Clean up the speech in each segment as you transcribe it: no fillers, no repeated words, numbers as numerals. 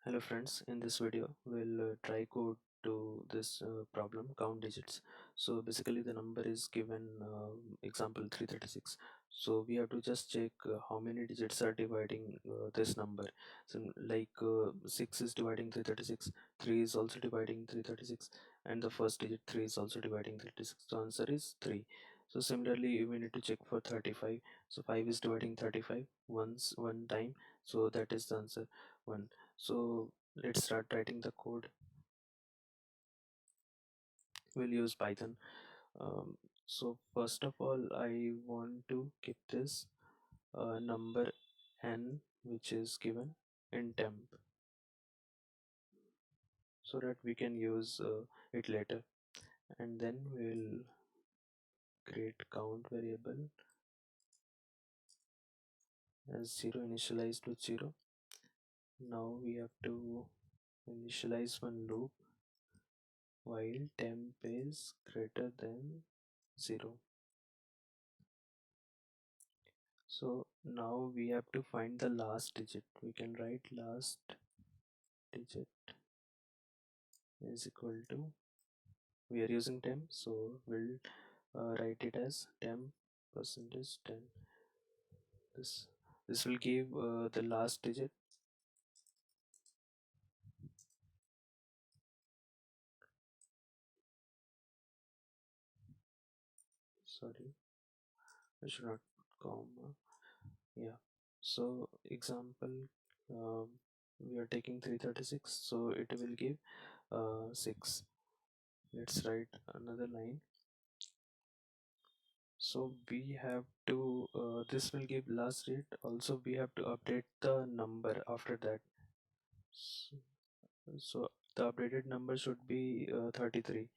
Hello friends, in this video we'll try code to this problem count digits. So basically the number is given example 336. So we have to just check how many digits are dividing this number. So like 6 is dividing 336, 3 is also dividing 336, and the first digit 3 is also dividing 336. So answer is 3. So similarly we need to check for 35. So 5 is dividing 35 one time, so that is the answer 1. So let's start writing the code. We'll use Python. So first of all, I want to keep this number n, which is given in temp, so that we can use it later. And then we'll create count variable as 0 initialized with 0. Now we have to initialize one loop while temp is greater than 0. So now we have to find the last digit. We can write last digit is equal to, we are using temp, so we'll write it as temp percentage 10. This will give the last digit. Sorry, I should not comma. Yeah. So example, um, we are taking 336, so it will give 6. Let's write another line. So we have to this will give last rate. Also we have to update the number after that. So the updated number should be 33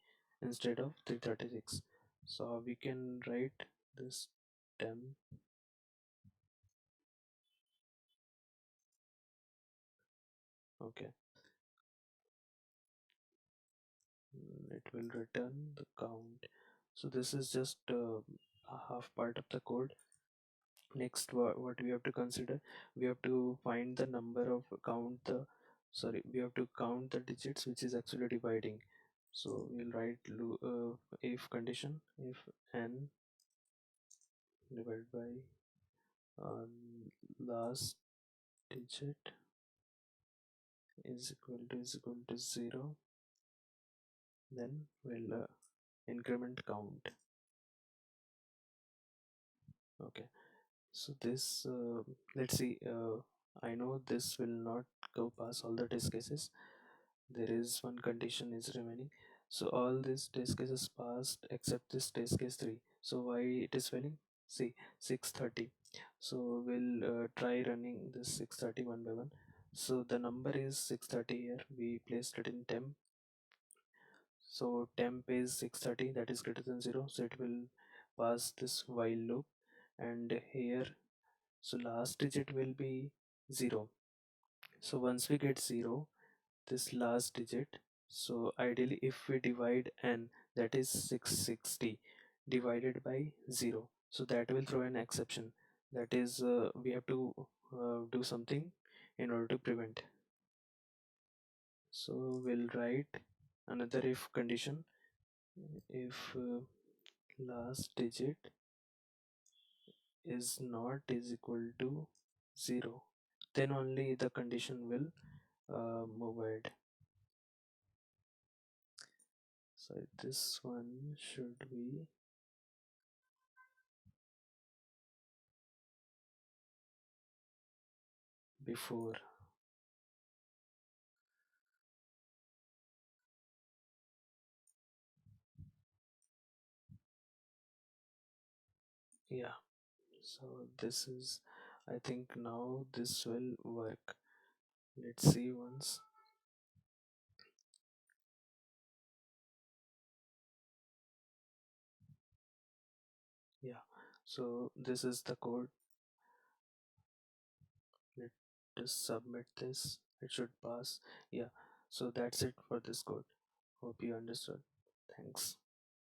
instead of 336. So we can write this temp. Okay. It will return the count. So this is just a half part of the code. Next, what we have to consider, we have to find the number of count the, sorry, we have to count the digits which is actually dividing. So we'll write if condition, if n divided by last digit is equal to 0, then we'll increment count. Okay, so this let's see, I know this will not go past all the test cases. There is one condition is remaining, so all these test cases passed except this test case 3. So why it is failing? See, 630. So we'll try running this 630 one by one. So the number is 630 here, we placed it in temp. So temp is 630, that is greater than 0, so it will pass this while loop. And here, so last digit will be 0. So once we get 0, this last digit, so ideally if we divide n, that is 660 divided by 0, so that will throw an exception. That is we have to do something in order to prevent. So we'll write another if condition. If last digit is not is equal to 0, then only the condition will move ahead. So this one should be before. Yeah, so this is, I think now this will work. Let's see once. Yeah, so this is the code. Let us submit this, it should pass. Yeah, so that's it for this code. Hope you understood. Thanks.